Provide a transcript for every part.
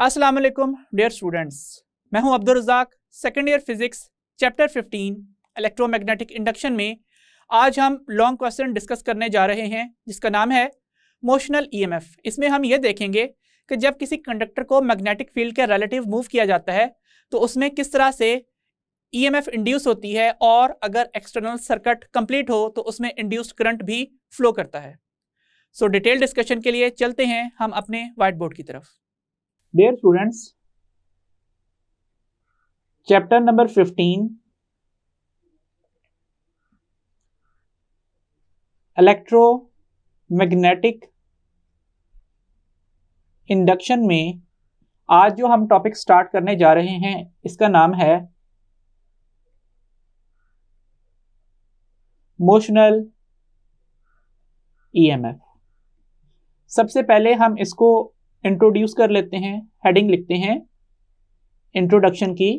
अस्सलाम वालेकुम dear students, मैं हूं Abdul Razzaq, second year physics chapter 15 electromagnetic induction में आज हम लॉन्ग क्वेश्चन डिस्कस करने जा रहे हैं जिसका नाम है मोशनल ईएमएफ। इसमें हम ये देखेंगे कि जब किसी कंडक्टर को मैग्नेटिक फील्ड के रिलेटिव मूव किया जाता है तो उसमें किस तरह से ईएमएफ इंड्यूस होती है और अगर एक्सटर्नल सर्किट कंप्लीट हो तो उसमें इंड्यूस्ड करंट भी फ्लो करता है। सो डिटेल डिस्कशन के लिए चलते हैं हम अपने व्हाइट बोर्ड की तरफ। Dear students, chapter number 15 electromagnetic induction में आज जो हम टॉपिक स्टार्ट करने जा रहे हैं इसका नाम है मोशनल ईएमएफ। सबसे पहले हम इसको इंट्रोड्यूस कर लेते हैं, हेडिंग लिखते हैं इंट्रोडक्शन की।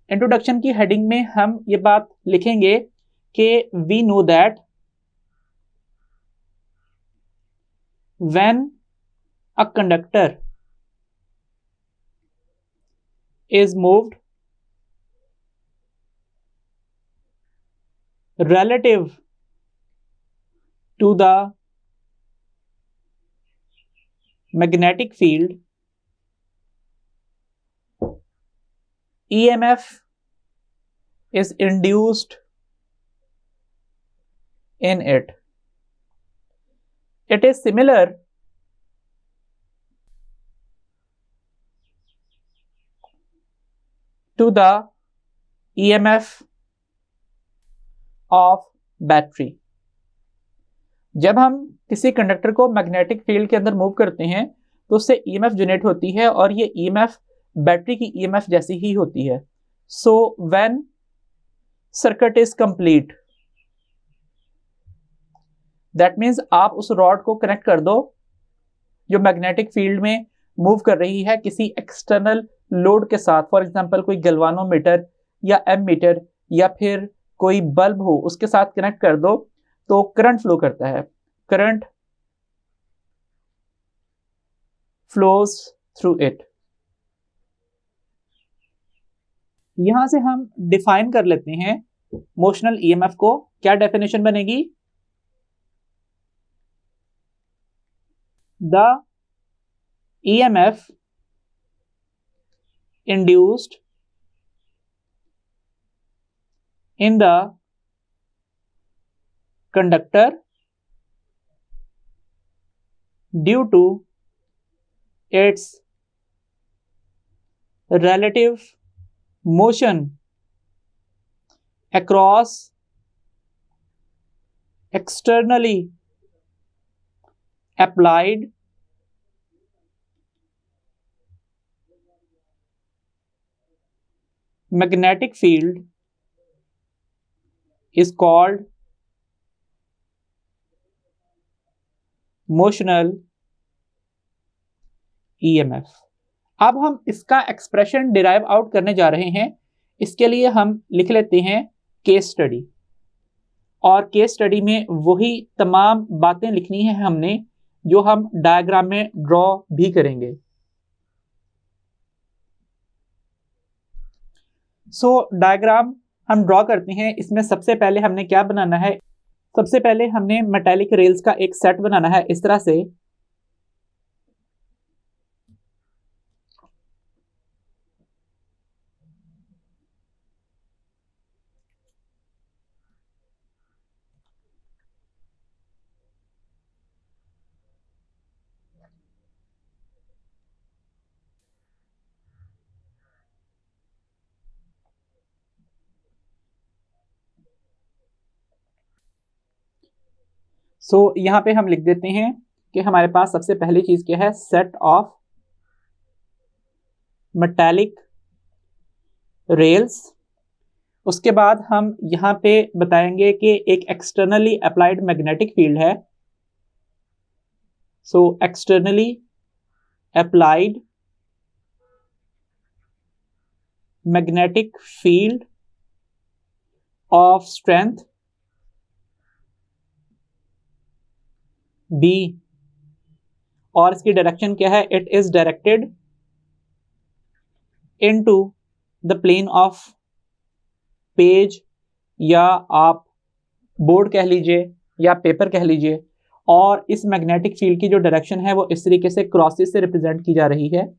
इंट्रोडक्शन की हेडिंग में हम ये बात लिखेंगे कि we know that when a conductor is moved relative to the magnetic field, EMF is induced in it. It is similar to the EMF of battery. जब हम किसी कंडक्टर को मैग्नेटिक फील्ड के अंदर मूव करते हैं तो उससे ईएमएफ जनरेट होती है और ये ईएमएफ बैटरी की ईएमएफ जैसी ही होती है। So when circuit is complete, that means आप उस रॉड को कनेक्ट कर दो जो मैग्नेटिक फील्ड में मूव कर रही है किसी एक्सटर्नल लोड के साथ, फॉर एग्जांपल कोई गैल्वानोमीटर या एमीटर या फिर कोई बल्ब हो, उसके साथ कनेक्ट कर दो तो करंट फ्लो करता है। Current flows through it. यहां से हम डिफाइन कर लेते हैं मोशनल ईएमएफ को। क्या डेफिनेशन बनेगी? The EMF induced in the conductor due to its relative motion across externally applied magnetic field is called motional EMF. अब हम इसका एक्सप्रेशन डिराइव आउट करने जा रहे हैं। इसके लिए हम लिख लेते हैं केस स्टडी, और केस स्टडी में वही तमाम बातें लिखनी है हमने जो हम डायग्राम में ड्रॉ भी करेंगे। सो डायग्राम हम ड्रॉ करते हैं। इसमें सबसे पहले हमने क्या बनाना है? सबसे पहले हमने मेटालिक रेल्स का एक सेट बनाना है इस तरह से। सो यहां पे हम लिख देते हैं कि हमारे पास सबसे पहली चीज क्या है? Set of metallic rails. उसके बाद हम यहां पे बताएंगे कि एक एक्सटर्नली अप्लाइड मैग्नेटिक फील्ड है। So externally applied magnetic field of strength B, और इसकी डायरेक्शन क्या है? It is directed into the plane of page, या आप बोर्ड कह लीजिए या पेपर कह लीजिए, और इस मैग्नेटिक फील्ड की जो डायरेक्शन है वो इस तरीके से क्रॉसेस से रिप्रेजेंट की जा रही है।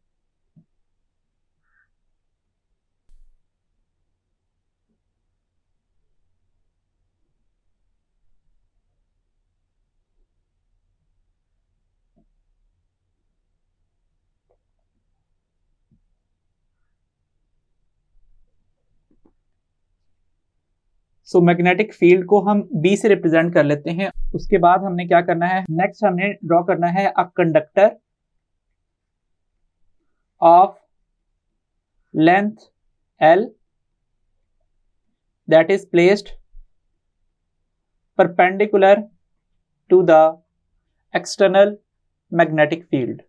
सो मैग्नेटिक फील्ड को हम बी से रिप्रेजेंट कर लेते हैं। उसके बाद हमने क्या करना है, नेक्स्ट हमने ड्रॉ करना है अ conductor of length L that is placed perpendicular to the external magnetic field.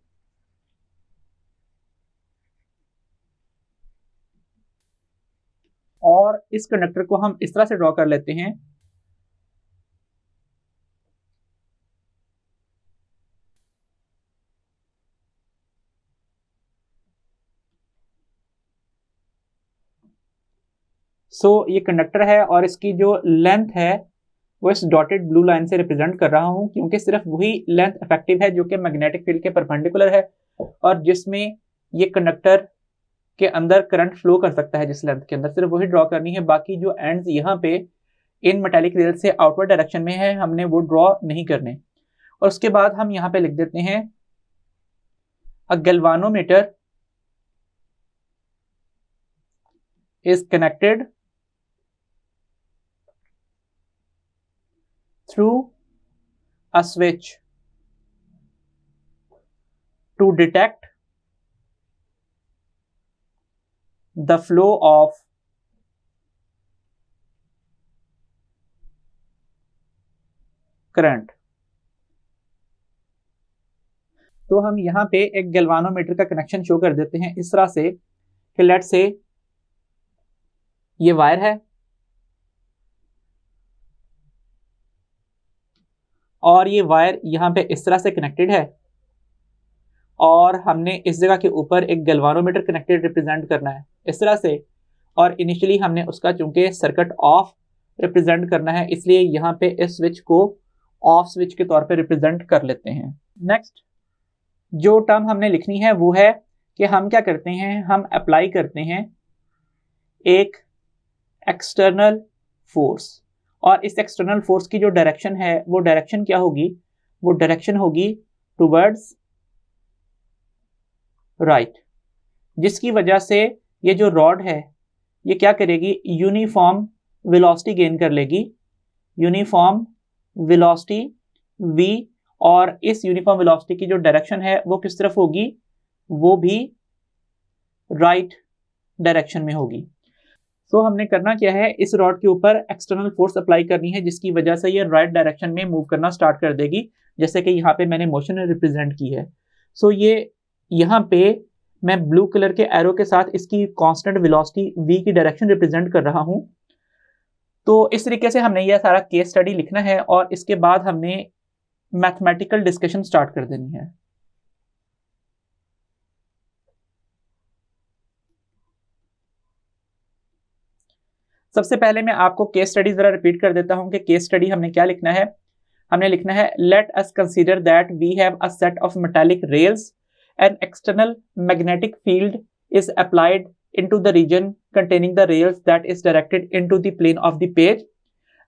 और इस कंडक्टर को हम इस तरह से ड्रॉ कर लेते हैं ये कंडक्टर है और इसकी जो लेंथ है वो इस डॉटेड ब्लू लाइन से रिप्रेजेंट कर रहा हूं, क्योंकि सिर्फ वही लेंथ इफेक्टिव है जो कि मैग्नेटिक फील्ड के परपेंडिकुलर है और जिसमें ये कंडक्टर के अंदर करंट फ्लो कर सकता है। जिस लेंथ के अंदर सिर्फ वही ड्रॉ करनी है, बाकी जो एंड्स यहाँ पे इन मेटालिक रेल से आउटवर्ड डायरेक्शन में है हमने वो ड्रॉ नहीं करने। और उसके बाद हम यहाँ पे लिख देते हैं a galvanometer is connected through a switch to detect the flow of current। तो हम यहाँ पे एक गैल्वानोमीटर का कनेक्शन शो कर देते हैं इस तरह से कि लेट्स से ये वायर है और ये वायर यहाँ पे इस तरह से कनेक्टेड है और हमने इस जगह के ऊपर एक गैल्वानोमीटर कनेक्टेड रिप्रेजेंट करना है इस तरह से। और इनिशियली हमने उसका चूंकि सर्किट ऑफ रिप्रेजेंट करना है इसलिए यहाँ पे इस स्विच को ऑफ स्विच के तौर पे रिप्रेजेंट कर लेते हैं। नेक्स्ट जो टर्म हमने लिखनी है वो है कि हम क्या करते हैं, हम अप्लाई करते हैं एक एक्सटर्नल फोर्स, और इस एक्सटर्नल फोर्स की जो डायरेक्शन है वो डायरेक्शन क्या होगी, वो डायरेक्शन होगी टुवर्ड्स राइट, जिसकी वजह से ये जो रॉड है ये क्या करेगी, यूनिफॉर्म वेलोसिटी गेन कर लेगी, यूनिफॉर्म वेलोसिटी v, और इस यूनिफॉर्म वेलोसिटी की जो डायरेक्शन है वो किस तरफ होगी, वो भी राइट डायरेक्शन में होगी। हमने करना क्या है, इस रॉड के ऊपर एक्सटर्नल फोर्स अप्लाई करनी है जिसकी वजह से ये राइट डायरेक्शन में मूव करना स्टार्ट कर देगी, जैसे कि यहाँ पे मैंने मोशन रिप्रेजेंट की है। ये यहाँ पे मैं ब्लू कलर के एरो के साथ इसकी कांस्टेंट वेलोसिटी v की डायरेक्शन रिप्रेजेंट कर रहा हूँ। तो इस तरीके से हमने यह सारा केस स्टडी लिखना है और इसके बाद हमने मैथमेटिकल डिस्कशन स्टार्ट कर देनी है। सबसे पहले मैं आपको केस स्टडी जरा रिपीट कर देता हूं कि केस स्टडी हमने क्या लिखना है। हमने लिखना है let us consider that we have a set of metallic rails an external magnetic field is applied into the region containing the rails that is directed into the plane of the page.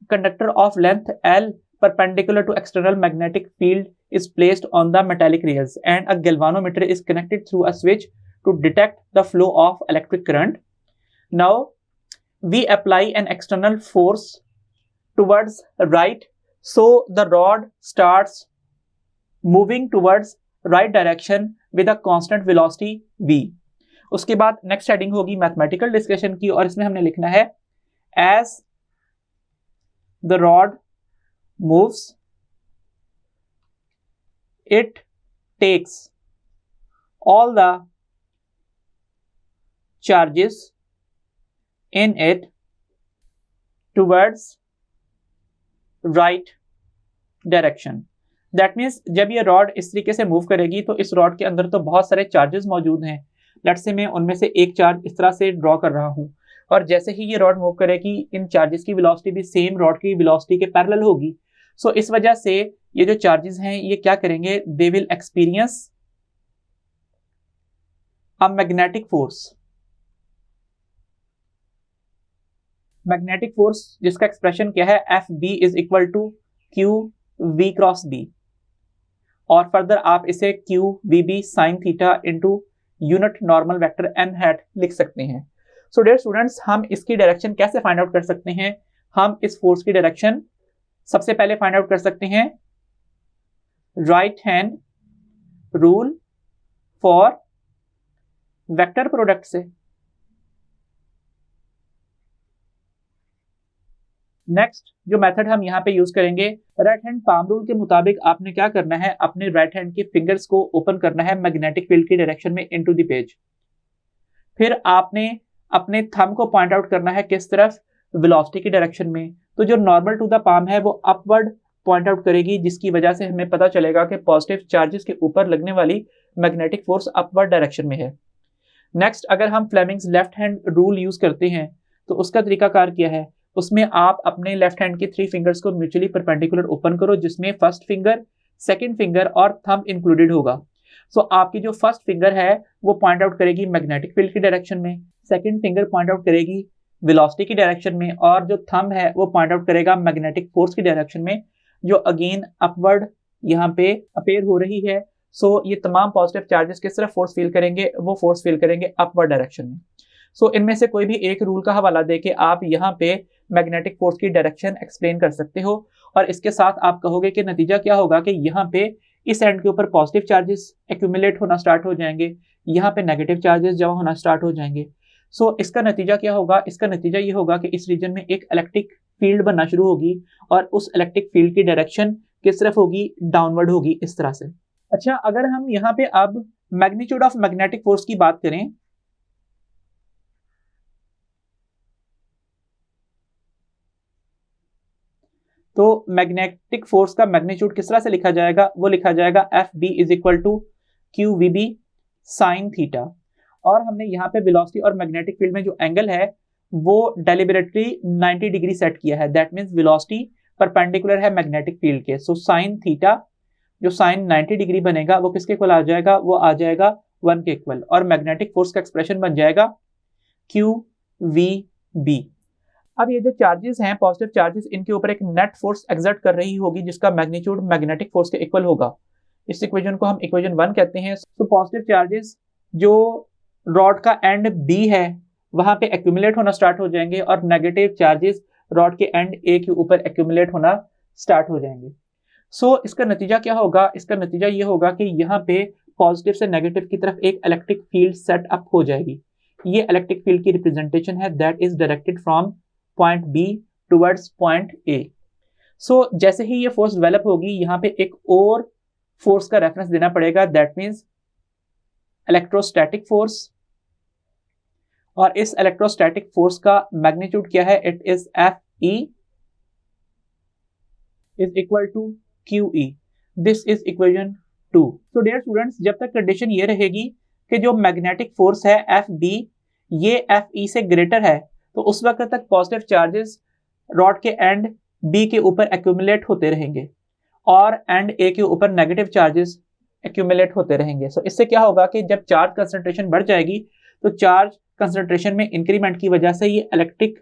Conductor of length L perpendicular to external magnetic field is placed on the metallic rails and a galvanometer is connected through a switch to detect the flow of electric current. Now we apply an external force towards right, so the rod starts moving towards right direction with a constant velocity v. उसके बाद next heading होगी mathematical discussion की और इसमें हमने लिखना है as the rod moves it takes all the charges in it towards right direction. That means जब ये रॉड इस तरीके से मूव करेगी तो इस रॉड के अंदर तो बहुत सारे चार्जेस मौजूद हैं, लेट्स से मैं उनमें से एक चार्ज इस तरह से ड्रॉ कर रहा हूँ, और जैसे ही ये रॉड मूव करेगी इन चार्जेस की वेलोसिटी भी सेम रॉड की वेलोसिटी के पैरेलल होगी। सो इस वजह से ये जो चार्जेस हैं ये क्या करेंगे, they will experience a magnetic force. Magnetic force जिसका एक्सप्रेशन क्या है, F B is equal to Q V cross B, और फर्दर आप इसे Q V B sine theta into unit normal vector N hat लिख सकते हैं। सो डियर स्टूडेंट्स, हम इसकी डायरेक्शन कैसे फाइंड आउट कर सकते हैं? हम इस फोर्स की डायरेक्शन सबसे पहले फाइंड आउट कर सकते हैं right hand rule for vector product से। नेक्स्ट जो मेथड हम यहाँ पे यूज करेंगे, राइट हैंड पाम रूल के मुताबिक आपने क्या करना है, अपने राइट हैंड के फिंगर्स को ओपन करना है मैग्नेटिक फील्ड की डायरेक्शन में इनटू द पेज। फिर आपने अपने थंब को पॉइंट आउट करना है किस तरफ, वेलोसिटी की डायरेक्शन में। तो जो नॉर्मल टू द पाम है वो अपवर्ड पॉइंट आउट करेगी, जिसकी वजह से हमें पता चलेगा कि पॉजिटिव चार्जेस के ऊपर लगने वाली मैग्नेटिक फोर्स अपवर्ड डायरेक्शन में है। नेक्स्ट, अगर हम Fleming's left hand rule use करते हैं तो उसका तरीकाकार क्या है, उसमें आप अपने लेफ्ट हैंड के 3 फिंगर्स को म्यूचुअली परपेंडिकुलर ओपन करो, जिसमें फर्स्ट फिंगर, सेकंड फिंगर और थंब इंक्लूडेड होगा। सो आपकी जो फर्स्ट फिंगर है वो पॉइंट आउट करेगी मैग्नेटिक फील्ड की डायरेक्शन में, सेकंड फिंगर पॉइंट आउट करेगी वेलोसिटी की डायरेक्शन में, और जो थंब है वो पॉइंट आउट करेगा मैग्नेटिक फोर्स की डायरेक्शन में, जो अगेन अपवर्ड यहाँ पे अपेयर हो रही है। सो ये तमाम पॉजिटिव चार्जेस किस तरफ फोर्स फील करेंगे, वो फोर्स फील करेंगे अपवर्ड डायरेक्शन में। सो इनमें से कोई भी एक रूल का हवाला देके आप यहाँ पे मैग्नेटिक फोर्स की डायरेक्शन एक्सप्लेन कर सकते हो, और इसके साथ आप कहोगे कि नतीजा क्या होगा कि यहाँ पे इस एंड के ऊपर पॉजिटिव चार्जेस एक्यूमुलेट होना स्टार्ट हो जाएंगे, यहाँ पे नेगेटिव चार्जेस जमा होना स्टार्ट हो जाएंगे। सो इसका नतीजा क्या होगा, इसका नतीजा ये होगा कि इस रीजन में एक इलेक्ट्रिक फील्ड बनना शुरू होगी, और उस इलेक्ट्रिक फील्ड की डायरेक्शन किस तरफ होगी, डाउनवर्ड होगी, इस तरह से। अच्छा, अगर हम यहाँ पे अब मैग्नीट्यूड ऑफ मैग्नेटिक फोर्स की बात करें, तो मैग्नेटिक फोर्स का मैग्नीट्यूड किस तरह से लिखा जाएगा, वो लिखा जाएगा F B is equal to Q V B sine theta, और हमने यहाँ पे वेलोसिटी और मैग्नेटिक फील्ड में जो एंगल है वो डेलिबरेटली 90 डिग्री सेट किया है। दैट मीन्स वेलोसिटी परपेंडिकुलर है मैग्नेटिक फील्ड के। सो साइन थीटा जो साइन 90 डिग्री बनेगा वो किसके इक्वल आ जाएगा, वो आ जाएगा 1 के इक्वल, और मैग्नेटिक फोर्स का एक्सप्रेशन बन जाएगा क्यू वी बी। अब ये जो चार्जेस हैं पॉजिटिव चार्जेस, इनके ऊपर एक नेट फोर्स एक्सर्ट कर रही होगी जिसका मैग्नीट्यूड मैग्नेटिक फोर्स के इक्वल होगा। इस इक्वेशन को हम इक्वेशन 1 कहते हैं। तो पॉजिटिव चार्जेस जो रॉड का एंड बी है वहां पे एक्यूमुलेट होना स्टार्ट हो जाएंगे, और नेगेटिव चार्जेस रॉड के एंड ए के ऊपर एक्यूमुलेट होना स्टार्ट हो जाएंगे। सो इसका नतीजा क्या होगा, इसका नतीजा ये होगा कि यहाँ पे पॉजिटिव से नेगेटिव की तरफ एक इलेक्ट्रिक फील्ड सेट अप हो जाएगी। ये इलेक्ट्रिक फील्ड की रिप्रेजेंटेशन है that is directed from point B towards point A. So जैसे ही ये फोर्स डेवलप होगी, यहाँ पे एक और फोर्स का रेफरेंस देना पड़ेगा, दैट मीन्स इलेक्ट्रोस्टैटिक फोर्स, और इस इलेक्ट्रोस्टैटिक फोर्स का मैग्नीट्यूड क्या है, it is F E is equal to Q E. This is equation 2। तो डियर स्टूडेंट्स, जब तक कंडीशन ये रहेगी कि जो मैग्नेटिक फोर्स है एफ बी ये एफ ई से ग्रेटर है, तो उस वक्त तक पॉजिटिव चार्जेस रॉड के एंड बी के ऊपर एक्यूमुलेट होते रहेंगे, और एंड ए के ऊपर नेगेटिव चार्जेस एक्यूमुलेट होते रहेंगे। सो इससे क्या होगा कि जब चार्ज कंसंट्रेशन बढ़ जाएगी तो चार्ज कंसंट्रेशन में इंक्रीमेंट की वजह से ये इलेक्ट्रिक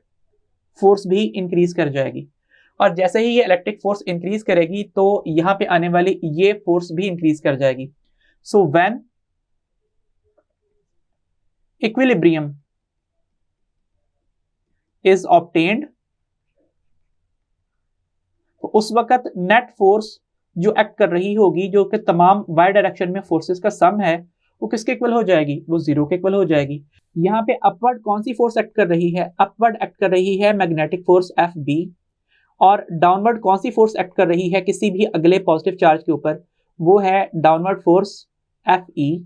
फोर्स भी इंक्रीज कर जाएगी, और जैसे ही ये इलेक्ट्रिक फोर्स इंक्रीज करेगी तो यहाँ पे आने वाली ये फोर्स भी इंक्रीज कर जाएगी। So when equilibrium is obtained, तो उस वक्त नेट फोर्स जो एक्ट कर रही होगी, जो कि तमाम वाई डायरेक्शन में फोर्सेस का सम है, वो किसके इक्वल हो जाएगी, वो 0 के इक्वल हो जाएगी। यहाँ पे अपवर्ड कौन सी फोर्स एक्ट कर रही है, अपवर्ड एक्ट कर रही है मैग्नेटिक फोर्स एफ बी, और डाउनवर्ड कौन सी फोर्स एक्ट कर रही है किसी भी अगले पॉजिटिव चार्ज के ऊपर, वो है डाउनवर्ड फोर्स एफ ई।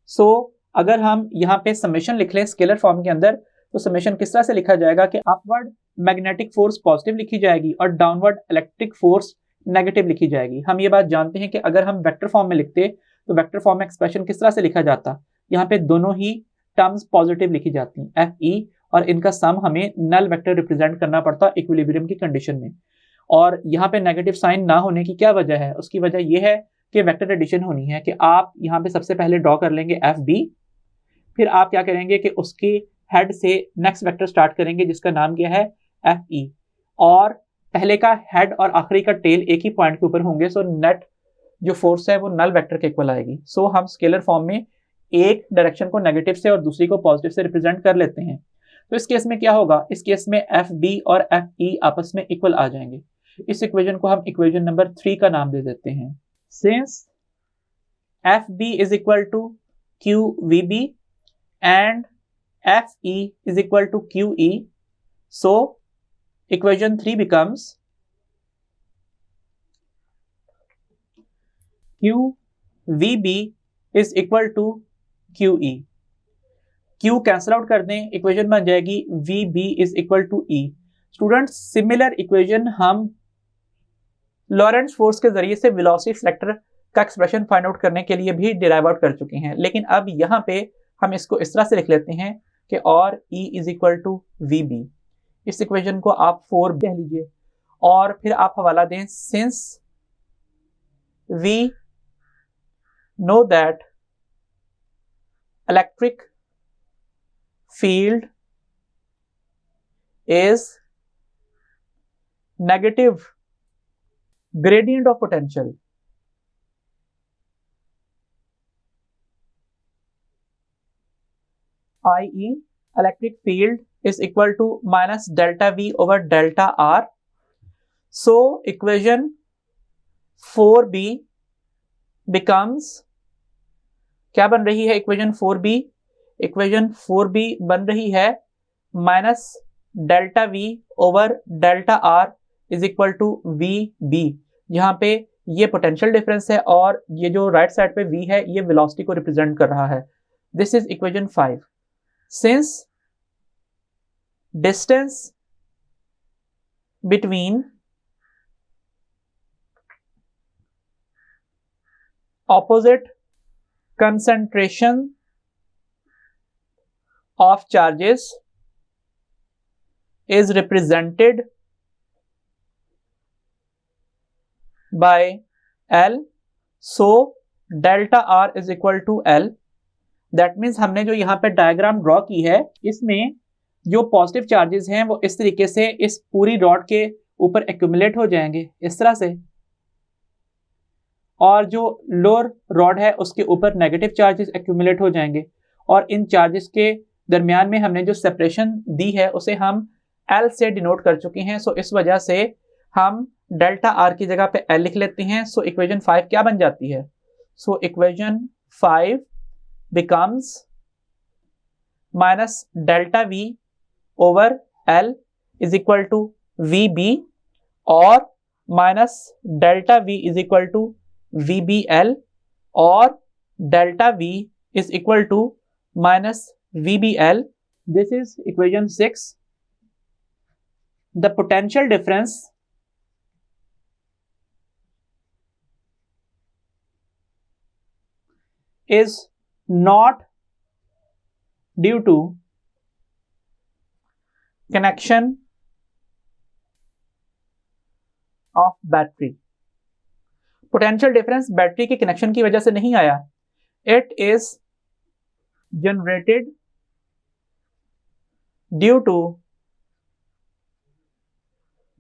सो अगर हम यहाँ पे समेशन लिख लें स्केलर फॉर्म के अंदर, तो समेशन किस तरह से लिखा जाएगा कि अपवर्ड मैग्नेटिक फोर्स पॉजिटिव लिखी जाएगी और डाउनवर्ड इलेक्ट्रिक फोर्स नेगेटिव लिखी जाएगी। हम ये बात जानते हैं कि अगर हम वेक्टर फॉर्म में लिखते तो वेक्टर फॉर्म में एक्सप्रेशन किस तरह से लिखा जाता, यहाँ पे दोनों ही टर्म्स पॉजिटिव लिखी जाती हैं, एफ ई, और इनका सम हमें नल वेक्टर रिप्रेजेंट करना पड़ता है इक्विलिब्रियम की कंडीशन में। और यहाँ पे नेगेटिव साइन ना होने की क्या वजह है? उसकी वजह यह है कि वेक्टर एडिशन होनी है, कि आप यहाँ पे सबसे पहले ड्रॉ कर लेंगे एफ बी, फिर आप क्या करेंगे कि उसकी हेड से नेक्स्ट वेक्टर स्टार्ट करेंगे जिसका नाम क्या है एफ ई, और पहले का हेड और आखिरी का टेल एक ही पॉइंट के ऊपर होंगे, सो नेट जो फोर्स है वो नल वेक्टर के इक्वल आएगी। सो हम स्केलर फॉर्म में एक डायरेक्शन को नेगेटिव से और दूसरी को पॉजिटिव से रिप्रेजेंट कर लेते हैं। तो इस केस में क्या होगा? इस केस में एफ बी और एफ ई आपस में इक्वल आ जाएंगे। इस इक्वेशन को हम इक्वेशन नंबर 3 का नाम दे देते हैं। Since F B is equal to Q V B and F E is equal to Q E, so equation 3 becomes QVB is equal to QE। Q cancel out कर दें, equation बन जाएगी VB is equal to E। Students, similar equation हम लॉरेंट्ज force के जरिए से velocity sector का expression find out करने के लिए भी डिराइव आउट कर चुके हैं, लेकिन अब यहाँ पे हम इसको इस तरह से लिख लेते हैं कि और E is equal to VB। इस इक्वेशन को आप 4 कह लीजिए और फिर आप हवाला दें since we know that electric field is negative gradient of potential, i.e. electric field is equal to minus delta V over delta R. So equation 4B becomes, क्या बन रही है इक्वेशन 4B? इक्वेशन 4B बन रही है minus delta V over delta R is equal to VB। यहाँ पे ये पोटेंशियल डिफरेंस है और ये जो राइट साइड पे V है ये वेलोसिटी को रिप्रेजेंट कर रहा है। This is equation 5। Since distance between opposite concentration of charges is represented by L, so delta R is equal to L। That means हमने जो यहाँ पे डायग्राम ड्रॉ की है इसमें जो पॉजिटिव चार्जेस हैं वो इस तरीके से इस पूरी रॉड के ऊपर एक्यूमुलेट हो जाएंगे इस तरह से, और जो लोअर रॉड है उसके ऊपर नेगेटिव चार्जेस एक्यूमुलेट हो जाएंगे, और इन चार्जेस के दरमियान में हमने जो सेपरेशन दी है उसे हम L से डिनोट कर चुके हैं। सो इस वजह से हम डेल्टा R की जगह पे L लिख लेते हैं। सो इक्वेशन 5 क्या बन जाती है? So equation 5 becomes minus delta V over L is equal to VB, और minus delta V is equal to VBL, और delta V is equal to minus VBL। This is equation 6। The potential difference is not due to connection of battery। Potential difference battery के connection की वजह से नहीं आया, it is generated due to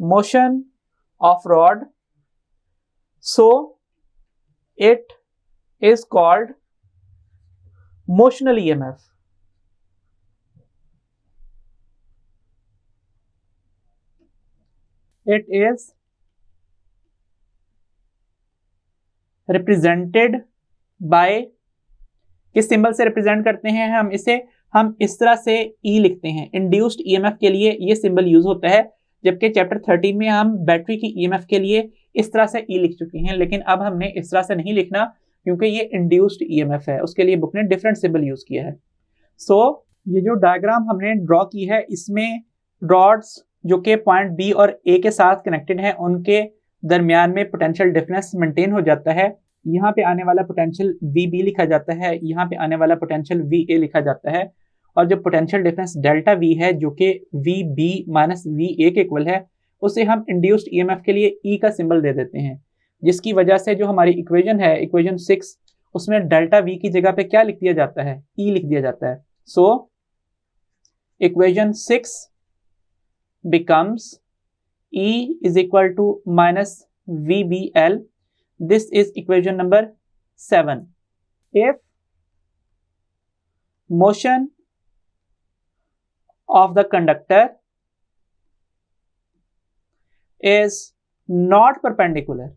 motion of rod, so it is called motional EMF। It is represented by, किस symbol से represent करते हैं हम इसे? हम इस तरह से E लिखते हैं। इंड्यूस्ड EMF के लिए ये सिंबल यूज होता है, जबकि चैप्टर 13 में हम बैटरी की EMF के लिए इस तरह से E लिख चुके हैं, लेकिन अब हमने इस तरह से नहीं लिखना क्योंकि ये इंड्यूस्ड EMF है, उसके लिए बुक ने डिफरेंट सिंबल यूज किया है। सो ये जो डायग्राम हमने ड्रॉ की है इसमें रॉड्स जो कि पॉइंट बी और ए के साथ कनेक्टेड हैं उनके दरमियान में पोटेंशियल डिफरेंस मेंटेन हो जाता है, यहाँ पे आने वाला पोटेंशियल VB लिखा जाता है, यहाँ पे आने वाला पोटेंशियल VA लिखा जाता है, और जो पोटेंशियल डिफरेंस डेल्टा V है जो कि VB माइनस VA के इक्वल है, उसे हम इंड्यूस्ड EMF के लिए E का सिंबल दे देते हैं, जिसकी वजह से जो हमारी इक्वेशन है, इक्वेशन 6, उसमें डेल्टा V की जगह पे क्या लिख दिया जाता है? E लिख दिया जाता है। So equation 6 becomes E is equal to minus VBL. This is equation number 7. If motion of the conductor is not perpendicular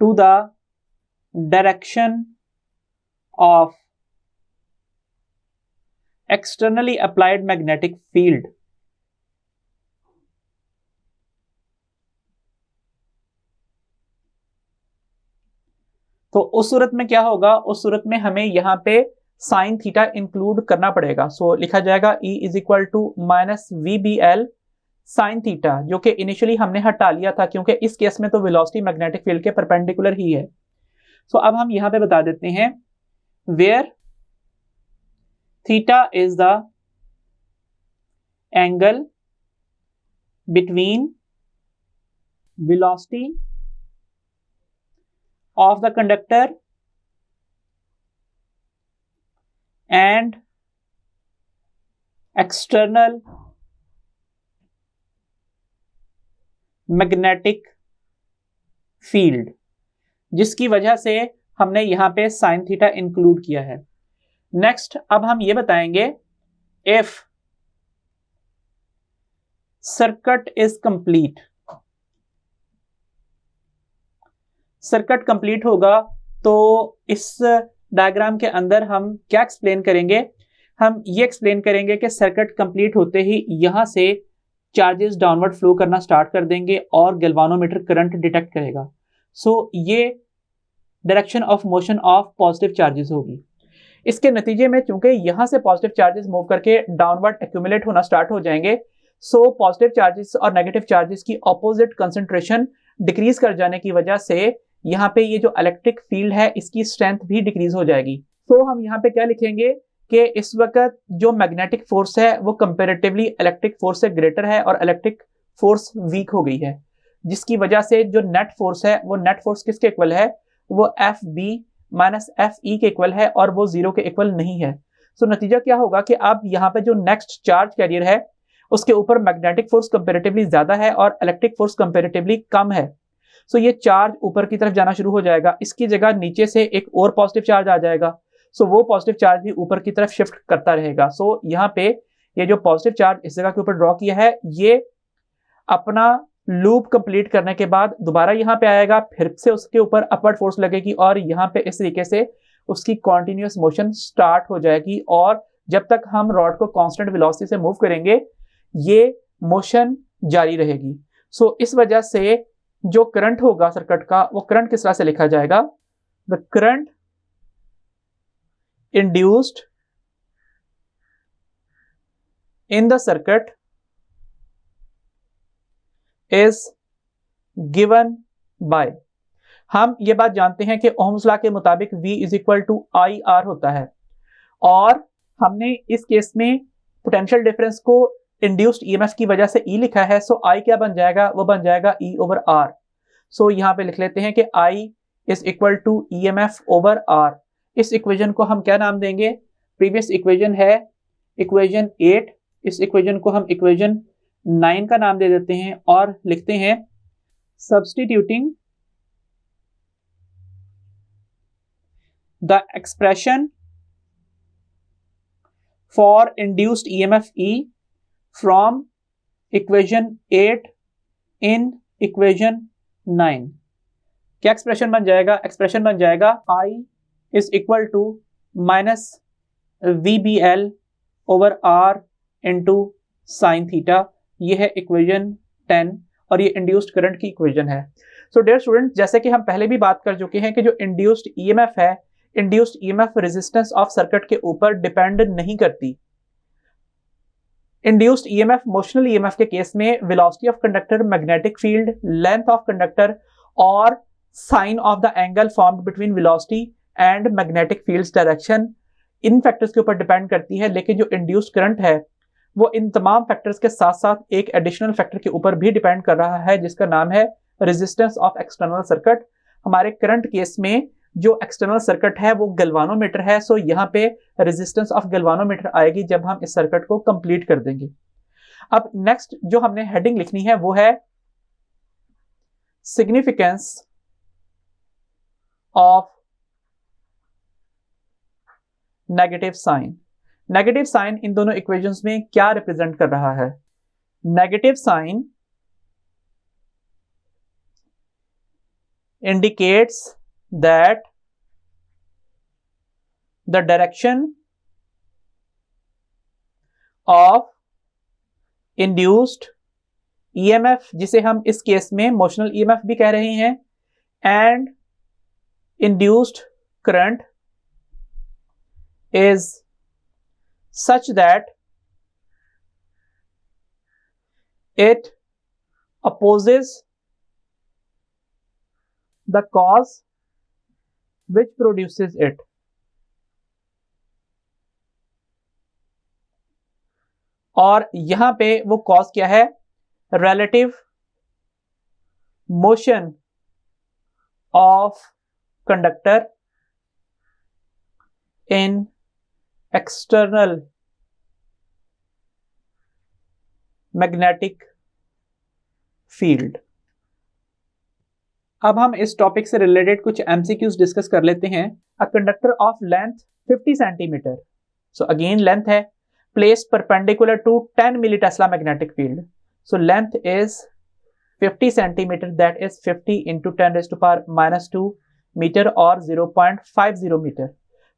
to the direction of externally applied magnetic field, तो उस सूरत में क्या होगा? उस सूरत में हमें यहाँ पे साइन थीटा इंक्लूड करना पड़ेगा। सो लिखा जाएगा E is equal to minus VBL sine theta, जो कि इनिशियली हमने हटा लिया था क्योंकि इस केस में तो वेलोसिटी मैग्नेटिक फील्ड के परपेंडिकुलर ही है। सो अब हम यहाँ पे बता देते हैं where theta is the angle between velocity of the conductor and external magnetic field, जिसकी वजह से हमने यहां पे साइन थीटा इंक्लूड किया है। नेक्स्ट अब हम ये बताएंगे if circuit is complete, circuit complete होगा तो इस डायग्राम के अंदर हम क्या एक्सप्लेन करेंगे? हम ये एक्सप्लेन करेंगे कि सर्किट कंप्लीट होते ही यहां से चार्जेस डाउनवर्ड फ्लो करना स्टार्ट कर देंगे और गैल्वानोमीटर करंट डिटेक्ट करेगा। सो ये direction of motion of positive charges होगी। इसके नतीजे में चूंकि यहां से पॉजिटिव चार्जेस मूव करके डाउनवर्ड एक्यूमुलेट होना स्टार्ट हो जाएंगे, सो पॉजिटिव चार्जेस और नेगेटिव चार्जेस की ऑपोजिट कंसंट्रेशन डिक्रीज कर जाने की वजह से यहाँ पे ये जो इलेक्ट्रिक फील्ड है इसकी स्ट्रेंथ भी डिक्रीज हो जाएगी। तो हम यहाँ पे क्या लिखेंगे कि इस वक्त जो मैग्नेटिक फोर्स है वो कंपैरेटिवली इलेक्ट्रिक फोर्स से ग्रेटर है और इलेक्ट्रिक फोर्स वीक हो गई है, जिसकी वजह से जो नेट फोर्स है वो नेट फोर्स किसके इक्वल है? वो FB माइनस FE के इक्वल है और वो 0 के इक्वल नहीं है। सो नतीजा क्या होगा कि अब यहाँ पे जो नेक्स्ट चार्ज कैरियर है उसके ऊपर मैग्नेटिक फोर्स कंपैरेटिवली ज्यादा है और इलेक्ट्रिक फोर्स कंपैरेटिवली कम है। सो ये चार्ज ऊपर की तरफ जाना शुरू हो जाएगा, इसकी जगह नीचे से एक और पॉजिटिव चार्ज आ जाएगा। सो वो पॉजिटिव चार्ज भी ऊपर की तरफ शिफ्ट करता रहेगा। सो यहाँ पे ये जो पॉजिटिव चार्ज इस जगह के ऊपर ड्रॉ किया है, ये अपना लूप कंप्लीट करने के बाद दोबारा यहाँ पे आएगा, फिर से उसके ऊपर अपवर्ड फोर्स लगेगी और यहाँ पे इस तरीके से उसकी कॉन्टिन्यूस मोशन स्टार्ट हो जाएगी। और जब तक हम रॉड को कांस्टेंट वेलोसिटी से मूव करेंगे ये मोशन जारी रहेगी। सो इस वजह से जो करंट होगा सर्किट का, वो करंट किस तरह से लिखा जाएगा? The current induced in the circuit is given by, हम ये बात जानते हैं कि ओहम्स लॉ के मुताबिक V is equal to IR होता है, और हमने इस केस में पोटेंशियल डिफरेंस को इंड्यूस्ड EMF की वजह से E लिखा है। सो I क्या बन जाएगा? वो बन जाएगा E ओवर R। सो यहाँ पे लिख लेते हैं कि I is equal to EMF over R। इस इक्वेशन को हम क्या नाम देंगे? प्रीवियस इक्वेशन है इक्वेशन 8, इस इक्वेशन को हम इक्वेशन 9 का नाम दे देते हैं और लिखते हैं substituting the expression for induced EMF E from equation 8 in equation 9। क्या एक्सप्रेशन बन जाएगा? एक्सप्रेशन बन जाएगा I is equal to minus VBL over R into sin theta। ये है इक्वेशन 10 और ये इंड्यूस्ड करंट की इक्वेशन है। सो डियर स्टूडेंट, जैसे कि हम पहले भी बात कर चुके हैं कि जो इंड्यूस्ड EMF है, induced EMF resistance of circuit के ऊपर डिपेंड नहीं करती। इंड्यूस्ड ईएमएफ मोशनल ईएमएफ के केस में velocity of conductor, magnetic field, length of conductor और sine of the angle formed between velocity and magnetic field's direction इन factors के ऊपर डिपेंड करती है। लेकिन जो इंड्यूस्ड करंट है वो इन तमाम फैक्टर्स के साथ साथ एक एडिशनल फैक्टर के ऊपर भी डिपेंड कर रहा है जिसका नाम है रेजिस्टेंस ऑफ एक्सटर्नल सर्किट। हमारे करंट केस में जो एक्सटर्नल सर्किट है वो गैल्वानोमीटर है, सो यहाँ पे रेजिस्टेंस ऑफ गैल्वानोमीटर आएगी जब हम इस सर्किट को कंप्लीट कर देंगे। अब नेक्स्ट जो हमने हेडिंग लिखनी है वो है significance of negative sign. Negative sign इन दोनों इक्वेशंस में क्या रिप्रेजेंट कर रहा है? Negative sign indicates that the direction of induced EMF, जिसे हम इस केस में मोशनल EMF भी कह रहे हैं, and induced current is such that it opposes the cause which produces it। और यहां पे वो कॉज क्या है? relative motion of conductor in external magnetic field। अब हम इस टॉपिक से रिलेटेड कुछ एमसीक्यूज डिस्कस कर लेते हैं। A conductor of length 50 centimetre, so again length है, place perpendicular to 10 millitesla magnetic field. So length is 50 centimetre, that is 50 into 10⁻⁻2 metre और 0.50 मीटर।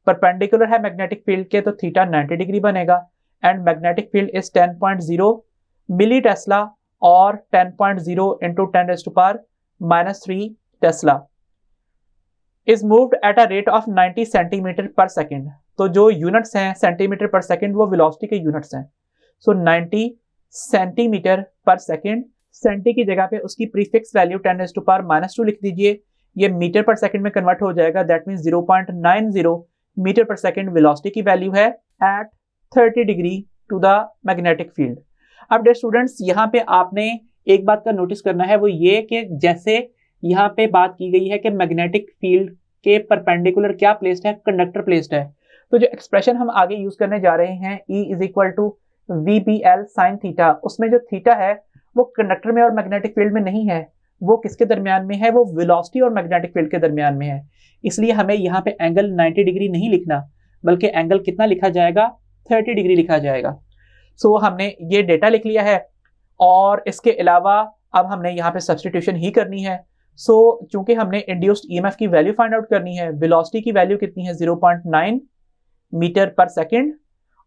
परपेंडिकुलर है मैग्नेटिक फील्ड के तो थीटा 90 डिग्री बनेगा and magnetic field is 10.0 millitesla और 10.0 into 10⁻⁻3 tesla is moved at a rate of 90 centimetre per second. तो जो units हैं centimetre per second वो वेलोसिटी के यूनिट्स हैं। सो 90 सेंटीमीटर पर सेकेंड, सेंटी की जगह पे उसकी प्रीफिक्स वैल्यू 10⁻⁻2 लिख दीजिए, ये मीटर पर सेकेंड में कन्वर्ट हो जाएगा, that means 0.90 metre per second velocity की वैल्यू है at 30 degree to the magnetic field. अब डियर स्टूडेंट्स यहाँ पे आपने एक बात का नोटिस करना है, वो ये कि जैसे यहाँ पे बात की गई है कि मैग्नेटिक फील्ड के परपेंडिकुलर क्या प्लेस्ड है? कंडक्टर प्लेस्ड है। तो जो एक्सप्रेशन हम आगे यूज करने जा रहे हैं E = VBL sin थीटा, उसमें जो थीटा है वो कंडक्टर में और मैग्नेटिक फील्ड में नहीं है, वो किसके दरमियान में है? वो वेलोसिटी और मैग्नेटिक फील्ड के दरमियान में है। इसलिए हमें यहाँ पे एंगल 90 डिग्री नहीं लिखना, बल्कि एंगल कितना लिखा जाएगा? 30 डिग्री लिखा जाएगा। सो हमने ये डेटा लिख लिया है और इसके अलावा अब हमने यहाँ पे सब्स्टिट्यूशन ही करनी है। सो चूंकि हमने इंड्यूस्ड ईएमएफ की वैल्यू फाइंड आउट करनी है, वेलोसिटी की वैल्यू कितनी है? 0.9 मीटर पर सेकेंड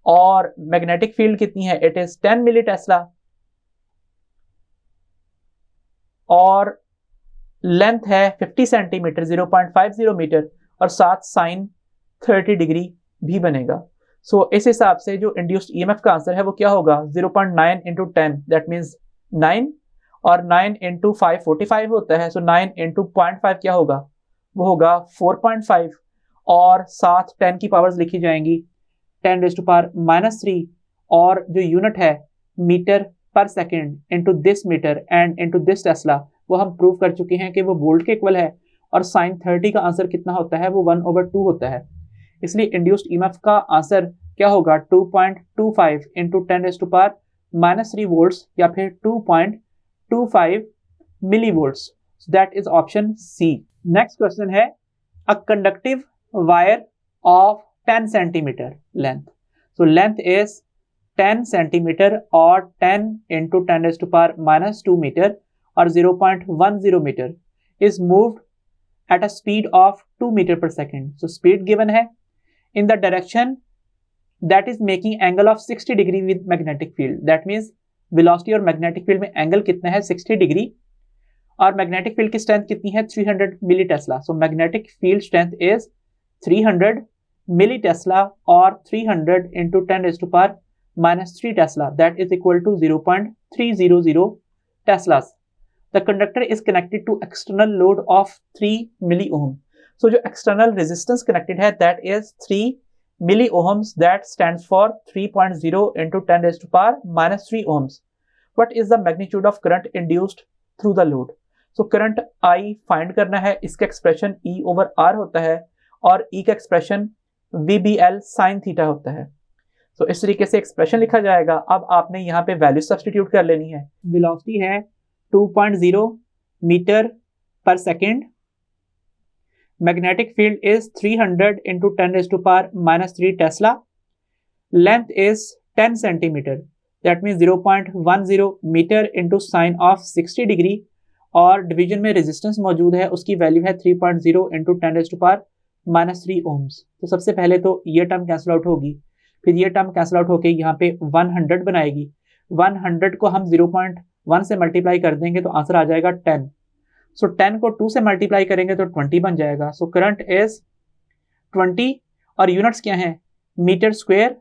और मैग्नेटिक फील्ड कितनी है? इट इज 10 मिली टेस्ला और लेंथ है 50 सेंटीमीटर 0.50 मीटर और साथ साइन 30 डिग्री भी बनेगा। सो इस हिसाब से जो इंड्यूस्ड ईएमएफ का आंसर है वो क्या होगा? 0.9 इंटू 10 दैट मीन्स 9 और 9 इंटू 5 45 होता है। सो 9 इंटू 0.5 क्या होगा? वो होगा 4.5 और साथ 10 की पावर्स लिखी जाएंगी 10⁻³ और जो यूनिट है metre per second into this metre and into this tesla, वो हम प्रूव कर चुके हैं कि वो वोल्ट के इक्वल है और साइन 30 का आंसर कितना होता है? वो 1/2 होता है। इसलिए इंड्यूस्ड ईएमएफ का आंसर क्या होगा? 2.25 इंटू 10⁻³ वोल्ट्स या फिर 2.25 millivolts. That is option C. Next question है a conductive wire of 10 centimetre length. So length is 10 centimetre और 10 इंटू 10⁻² मीटर और 0.10 metre is moved at a speed of 2 meter per second. So speed given है in the direction that is making angle of 60 degree with magnetic field. That means velocity और magnetic field में angle कितना है? 60 degree और magnetic field की strength कितनी है? 300 milli Tesla. So magnetic field strength is 300 milli Tesla और 300 into minus 3 Tesla, that is equal to 0.300 Teslas. The conductor is connected to external load of 3 milliohm. So जो external resistance connected है that is 3 milliohms, that stands for 3.0 into 10 raised to power minus 3 ohms. What is the magnitude of current induced through the load? So current I find करना है, इसका expression E over R होता है और E का expression VBL sin theta होता है. तो इस तरीके से एक्सप्रेशन लिखा जाएगा. अब आपने यहाँ पे वैल्यू सब्स्टिट्यूट कर लेनी है. वेलोसिटी है 2.0 metre per second. Magnetic field is 300 into 10 raised to power minus 3 Tesla. Length is 10 centimeter. That means 0.10 metre into sin of 60 degree. और डिवीजन में रेजिस्टेंस मौजूद है, उसकी वैल्यू है 3.0 into 10 raised to power minus 3 ohms. तो सबसे पहले तो ये टर्म कैंसिल आउट होगी, फिर ये टर्म कैंसिल आउट होके यहाँ पे 100 बनाएगी. 100 को हम 0.1 से मल्टीप्लाई कर देंगे तो आंसर आ जाएगा 10. सो 10 को 2 से मल्टीप्लाई करेंगे तो 20 बन जाएगा. सो करंट इज 20 और यूनिट्स क्या हैं? मीटर स्क्वायर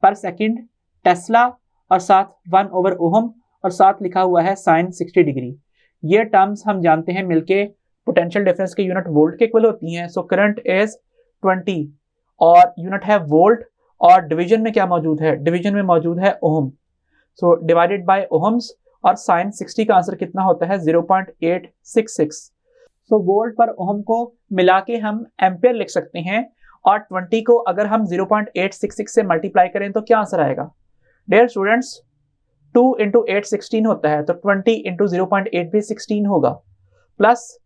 पर सेकंड, टेस्ला और साथ 1 over ओहम और साथ लिखा हुआ है साइन 60 डिग्री. ये टर्म्स हम जानते हैं मिलके पोटेंशियल डिफरेंस के यूनिट वोल्ट के इक्वल होती हैं. सो करंट इज 20 और यूनिट है वोल्ट और डिवीजन में क्या मौजूद है? डिवीजन में मौजूद है ohm. So divided by ohms और साइन 60 का आंसर कितना होता है? 0.866. सो वोल्ट पर ओहम को मिला के हम एम्पियर लिख सकते हैं और 20 को अगर हम 0.866 से मल्टीप्लाई करें तो क्या आंसर आएगा? डियर स्टूडेंट्स, 2 into 8 16 होता है, तो 20 into 0.8 भी 16 होगा, प्लस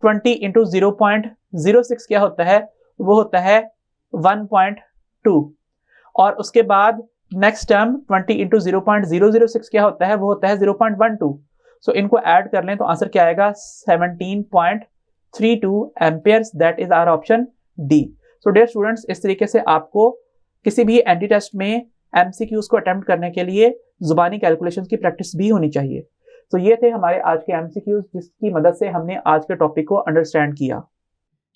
20 into 0.06 क्या होता है? वो होता है 1.2. और उसके बाद नेक्स्ट टर्म 20 into 0.006 क्या होता है? वो होता है 0.12. सो इनको ऐड कर लें तो आंसर क्या आएगा? 17.32 amperes. That is our option D. So dear students, इस तरीके से आपको किसी भी एंटी टेस्ट में एमसीक्यूज को अटेम्प्ट करने के लिए जुबानी कैलकुलेशंस की प्रैक्टिस भी होनी चाहिए. तो ये थे हमारे आज के एमसीक्यूज जिसकी मदद से हमने आज के टॉपिक को अंडरस्टैंड किया.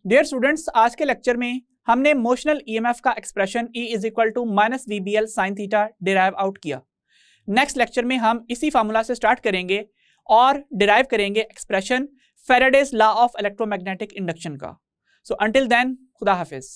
डियर स्टूडेंट्स, आज के लेक्चर में हमने मोशनल ईएमएफ का expression E is equal to minus VBL sine theta derive out किया. नेक्स्ट लेक्चर में हम इसी फार्मूला से स्टार्ट करेंगे और डिराइव करेंगे expression Faraday's law of electromagnetic induction का. सो अंटिल देन, खुदा हाफिज.